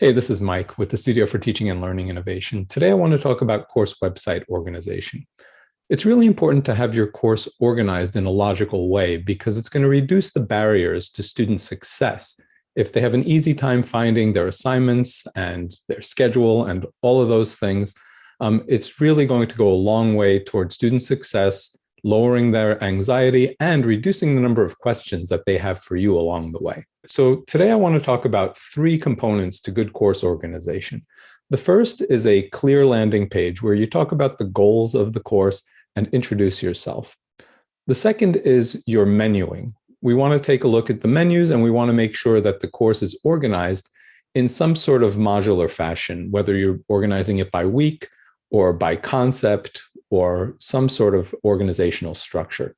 Hey, this is Mike with the Studio for Teaching and Learning Innovation. Today, I want to talk about course website organization. It's really important to have your course organized in a logical way because it's going to reduce the barriers to student success. If they have an easy time finding their assignments and their schedule and all of those things, it's really going to go a long way towards student success, lowering their anxiety, and reducing the number of questions that they have for you along the way. So today I want to talk about three components to good course organization. The first is a clear landing page where you talk about the goals of the course and introduce yourself. The second is your menuing. We want to take a look at the menus and we want to make sure that the course is organized in some sort of modular fashion, whether you're organizing it by week or by concept or some sort of organizational structure.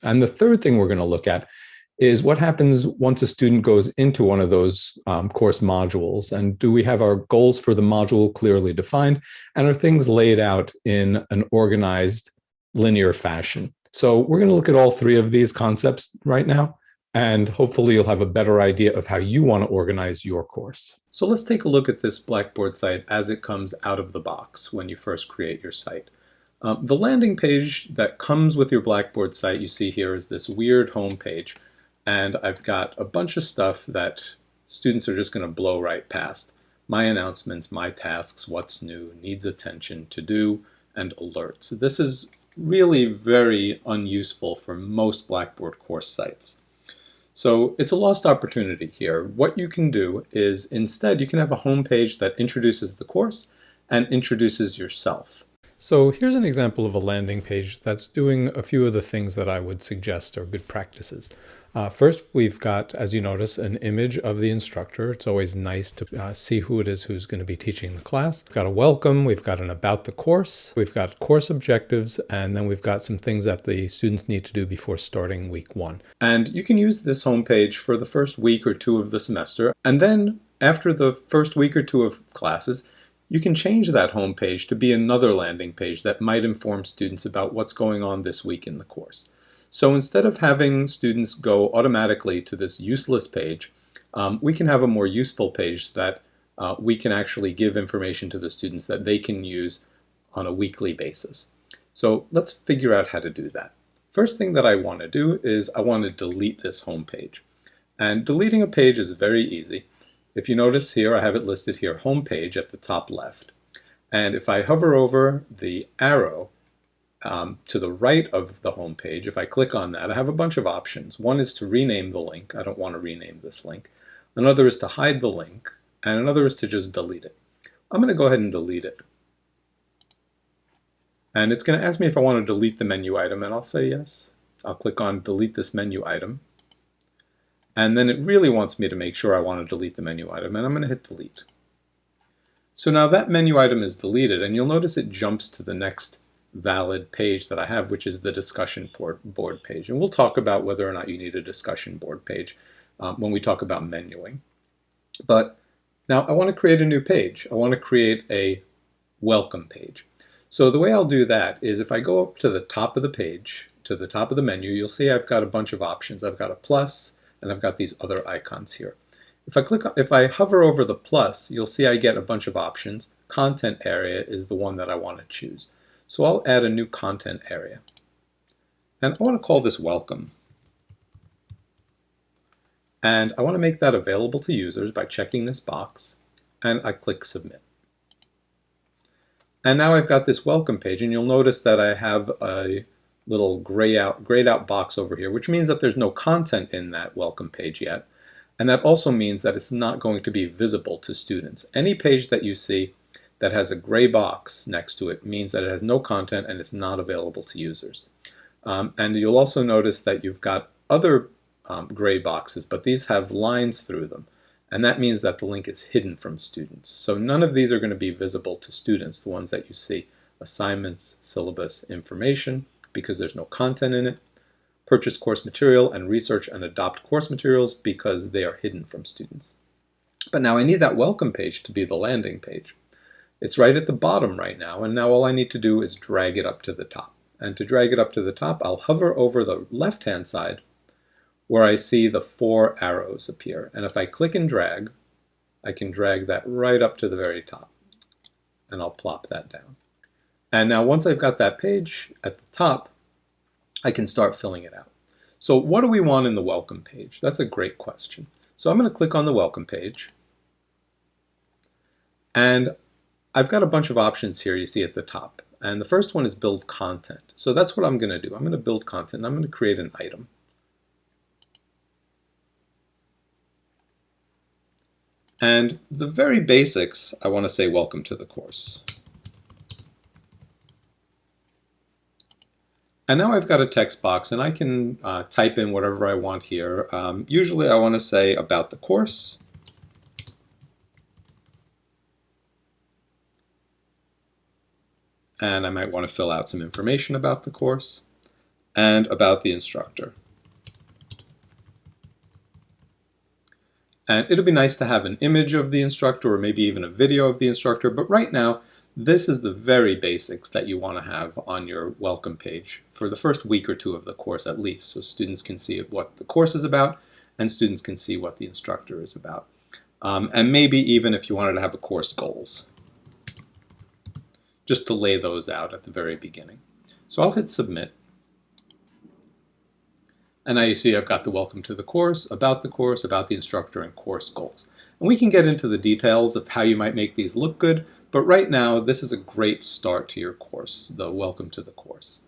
And the third thing we're going to look at is what happens once a student goes into one of those course modules, and do we have our goals for the module clearly defined, and are things laid out in an organized linear fashion? So we're going to look at all three of these concepts right now, and hopefully you'll have a better idea of how you want to organize your course. So let's take a look at this Blackboard site as it comes out of the box when you first create your site. The landing page that comes with your Blackboard site you see here is this weird home page. And I've got a bunch of stuff that students are just going to blow right past. My announcements, my tasks, what's new, needs attention, to do, and alerts. This is really very unuseful for most Blackboard course sites. So it's a lost opportunity here. What you can do is instead you can have a home page that introduces the course and introduces yourself. So here's an example of a landing page that's doing a few of the things that I would suggest are good practices. First, we've got, as you notice, an image of the instructor. It's always nice to see who it is who's going to be teaching the class. We've got a welcome, we've got an about the course, we've got course objectives, and then we've got some things that the students need to do before starting week one. And you can use this homepage for the first week or two of the semester, and then after the first week or two of classes, you can change that homepage to be another landing page that might inform students about what's going on this week in the course. So instead of having students go automatically to this useless page, we can have a more useful page that we can actually give information to the students that they can use on a weekly basis. So let's figure out how to do that. First thing that I want to do is I want to delete this home page. And deleting a page is very easy. If you notice here, I have it listed here, home page at the top left. And if I hover over the arrow to the right of the home page, if I click on that, I have a bunch of options. One is to rename the link. I don't want to rename this link. Another is to hide the link, and another is to just delete it. I'm going to go ahead and delete it. And it's going to ask me if I want to delete the menu item, and I'll say yes. I'll click on delete this menu item. And then it really wants me to make sure I want to delete the menu item, and I'm going to hit delete. So now that menu item is deleted, and you'll notice it jumps to the next valid page that I have, which is the discussion board page. And we'll talk about whether or not you need a discussion board page when we talk about menuing. But now I want to create a new page. I want to create a welcome page. So the way I'll do that is if I go up to the top of the page, to the top of the menu, you'll see I've got a bunch of options. I've got a plus, and I've got these other icons here. If I hover over the plus, you'll see I get a bunch of options. Content area is the one that I want to choose. So I'll add a new content area. And I want to call this welcome. And I want to make that available to users by checking this box, and I click submit. And now I've got this welcome page, and you'll notice that I have a little grayed out box over here, which means that there's no content in that welcome page yet. And that also means that it's not going to be visible to students. Any page that you see that has a gray box next to it means that it has no content and it's not available to users. And you'll also notice that you've got other gray boxes, but these have lines through them. And that means that the link is hidden from students. So none of these are going to be visible to students, the ones that you see. Assignments, syllabus, information, because there's no content in it. Purchase course material, and research and adopt course materials because they are hidden from students. But now I need that welcome page to be the landing page. It's right at the bottom right now, and now all I need to do is drag it up to the top. And to drag it up to the top, I'll hover over the left-hand side where I see the 4 arrows appear. And if I click and drag, I can drag that right up to the very top, and I'll plop that down. And now once I've got that page at the top, I can start filling it out. So what do we want in the welcome page? That's a great question. So I'm going to click on the welcome page, and I've got a bunch of options here you see at the top. And the first one is build content. So that's what I'm going to do. I'm going to build content, and I'm going to create an item. And the very basics, I want to say welcome to the course. And now I've got a text box, and I can type in whatever I want here. Usually I want to say about the course. And I might want to fill out some information about the course and about the instructor. And it'll be nice to have an image of the instructor or maybe even a video of the instructor, but right now this is the very basics that you want to have on your welcome page for the first week or two of the course at least, so students can see what the course is about and students can see what the instructor is about. And maybe even if you wanted to have a course goals, just to lay those out at the very beginning. So I'll hit submit. And now you see I've got the welcome to the course, about the instructor, and course goals. And we can get into the details of how you might make these look good, but right now this is a great start to your course, the welcome to the course.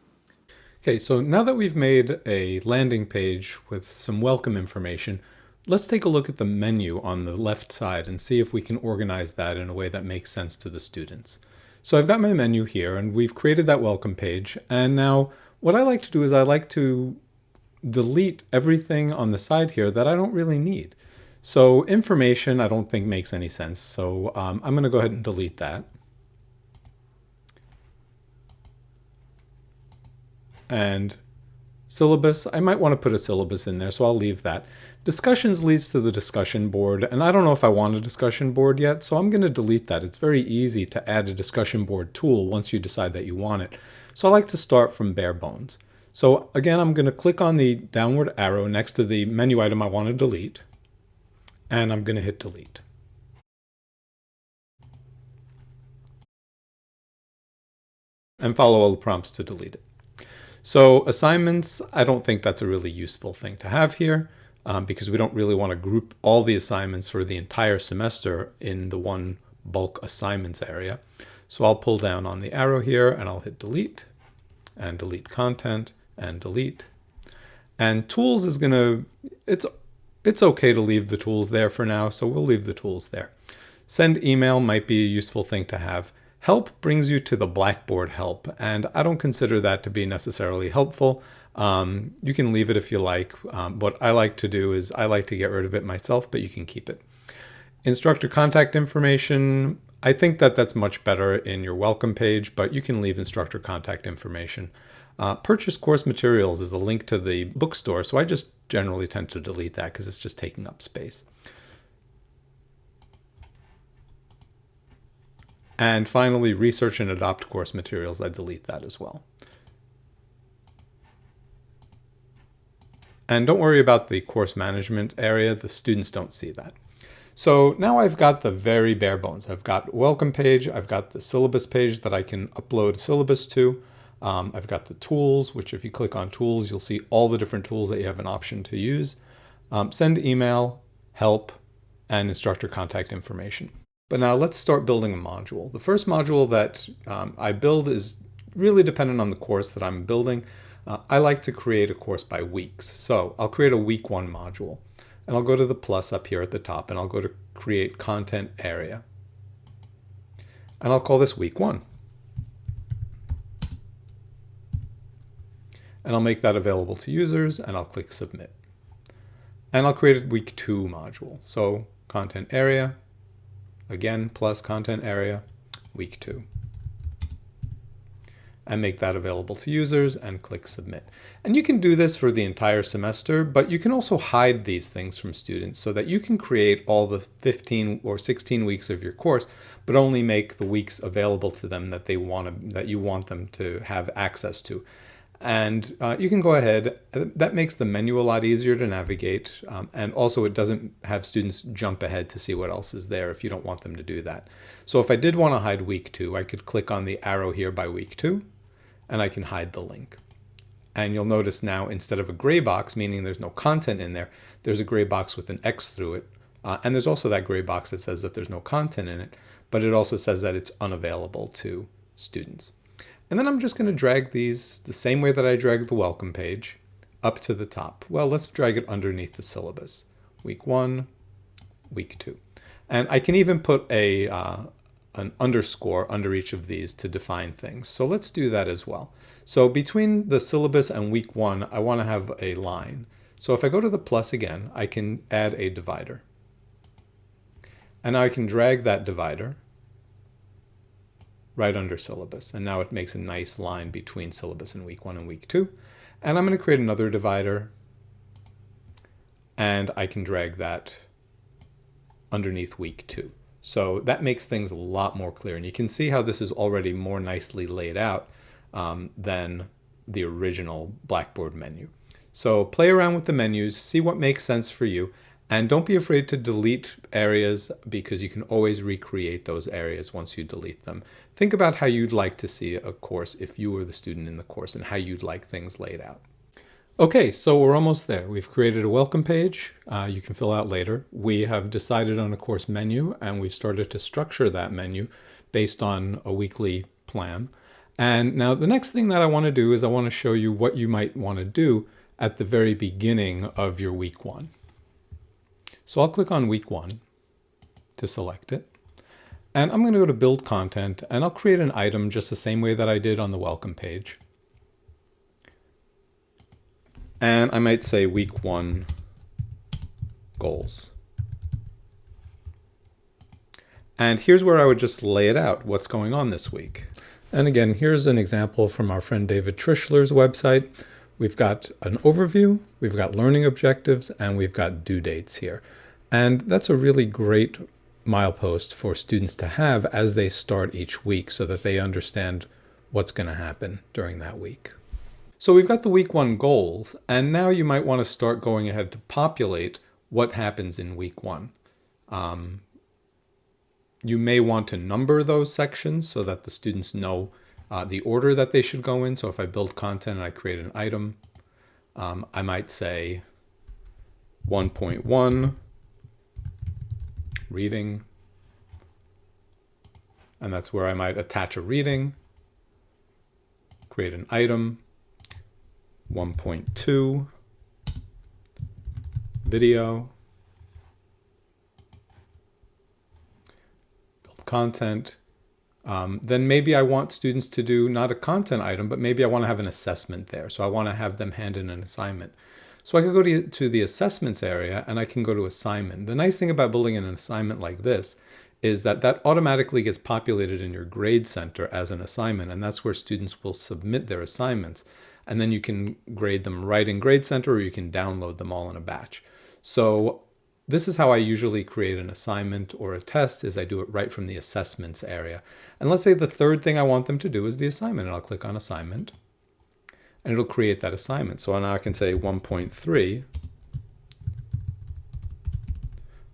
Okay, so now that we've made a landing page with some welcome information, let's take a look at the menu on the left side and see if we can organize that in a way that makes sense to the students. So I've got my menu here, and we've created that welcome page. And now what I like to do is I like to delete everything on the side here that I don't really need. So information I don't think makes any sense. So I'm going to go ahead and delete that. And syllabus, I might want to put a syllabus in there, so I'll leave that. Discussions leads to the discussion board, and I don't know if I want a discussion board yet, so I'm going to delete that. It's very easy to add a discussion board tool once you decide that you want it. So I like to start from bare bones. So again, I'm going to click on the downward arrow next to the menu item I want to delete, and I'm going to hit delete. And follow all the prompts to delete it. So assignments, I don't think that's a really useful thing to have here because we don't really want to group all the assignments for the entire semester in the one bulk assignments area. So I'll pull down on the arrow here and I'll hit delete and delete content and delete. And tools is going to, it's okay to leave the tools there for now, so we'll leave the tools there. Send email might be a useful thing to have. Help brings you to the Blackboard help, and I don't consider that to be necessarily helpful. You can leave it if you like. What I like to do is I like to get rid of it myself, but you can keep it. Instructor contact information, I think that that's much better in your welcome page, but you can leave instructor contact information. Purchase course materials is a link to the bookstore, so I just generally tend to delete that because it's just taking up space. And finally, research and adopt course materials, I delete that as well. And don't worry about the course management area, the students don't see that. So now I've got the very bare bones. I've got welcome page, I've got the syllabus page that I can upload a syllabus to. I've got the tools, which if you click on tools, you'll see all the different tools that you have an option to use. Send email, help, and instructor contact information. But now let's start building a module. The first module that I build is really dependent on the course that I'm building. I like to create a course by weeks. So I'll create a week 1 module. And I'll go to the plus up here at the top, and I'll go to create content area. And I'll call this week 1. And I'll make that available to users, and I'll click submit. And I'll create a week 2 module. So content area, again, plus content area, week 2. And make that available to users and click submit. And you can do this for the entire semester, but you can also hide these things from students so that you can create all the 15 or 16 weeks of your course, but only make the weeks available to them that you want them to have access to. And you can go ahead. That makes the menu a lot easier to navigate. And also it doesn't have students jump ahead to see what else is there if you don't want them to do that. So if I did want to hide week 2, I could click on the arrow here by week 2, and I can hide the link. And you'll notice now instead of a gray box, meaning there's no content in there, there's a gray box with an X through it. And there's also that gray box that says that there's no content in it, but it also says that it's unavailable to students. And then I'm just going to drag these the same way that I dragged the welcome page up to the top. Well, let's drag it underneath the syllabus. Week 1, week 2. And I can even put an underscore under each of these to define things. So let's do that as well. So between the syllabus and week 1, I want to have a line. So if I go to the plus again, I can add a divider. And now I can drag that divider right under syllabus. And now it makes a nice line between syllabus and week 1 and week 2. And I'm going to create another divider. And I can drag that underneath week 2. So that makes things a lot more clear. And you can see how this is already more nicely laid out than the original Blackboard menu. So play around with the menus, see what makes sense for you. And don't be afraid to delete areas because you can always recreate those areas once you delete them. Think about how you'd like to see a course if you were the student in the course and how you'd like things laid out. Okay, so we're almost there. We've created a welcome page you can fill out later. We have decided on a course menu and we've started to structure that menu based on a weekly plan. And now the next thing that I want to do is I want to show you what you might want to do at the very beginning of your week 1. So I'll click on week 1 to select it. And I'm going to go to build content and I'll create an item just the same way that I did on the welcome page. And I might say week 1 goals. And here's where I would just lay it out, what's going on this week. And again, here's an example from our friend David Trischler's website. We've got an overview, we've got learning objectives, and we've got due dates here. And that's a really great milepost for students to have as they start each week so that they understand what's going to happen during that week. So we've got the week 1 goals, and now you might want to start going ahead to populate what happens in week 1. You may want to number those sections so that the students know the order that they should go in. So if I build content and I create an item, I might say 1.1 reading, and that's where I might attach a reading, create an item, 1.2 video, build content. Then maybe I want students to do not a content item, but maybe I want to have an assessment there. So I want to have them hand in an assignment. So I can go to the assessments area and I can go to assignment. The nice thing about building an assignment like this is that that automatically gets populated in your grade center as an assignment. And that's where students will submit their assignments. And then you can grade them right in Grade Center, or you can download them all in a batch. So this is how I usually create an assignment or a test, is I do it right from the assessments area. And let's say the third thing I want them to do is the assignment, and I'll click on assignment and it'll create that assignment. So now I can say 1.3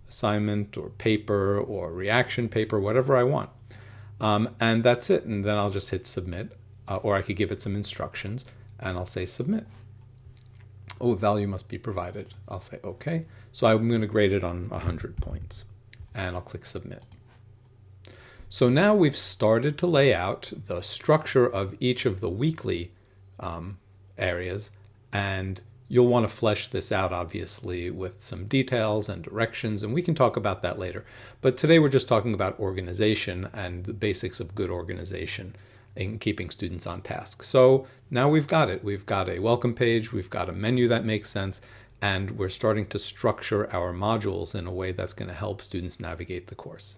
assignment or paper or reaction paper, whatever I want. And that's it. And then I'll just hit submit, or I could give it some instructions and I'll say submit. Oh, value must be provided. I'll say okay. So I'm going to grade it on 100 points and I'll click submit. So now we've started to lay out the structure of each of the weekly areas, and you'll want to flesh this out obviously with some details and directions, and we can talk about that later. But today we're just talking about organization and the basics of good organization in keeping students on task. So now we've got it. We've got a welcome page, we've got a menu that makes sense, and we're starting to structure our modules in a way that's going to help students navigate the course.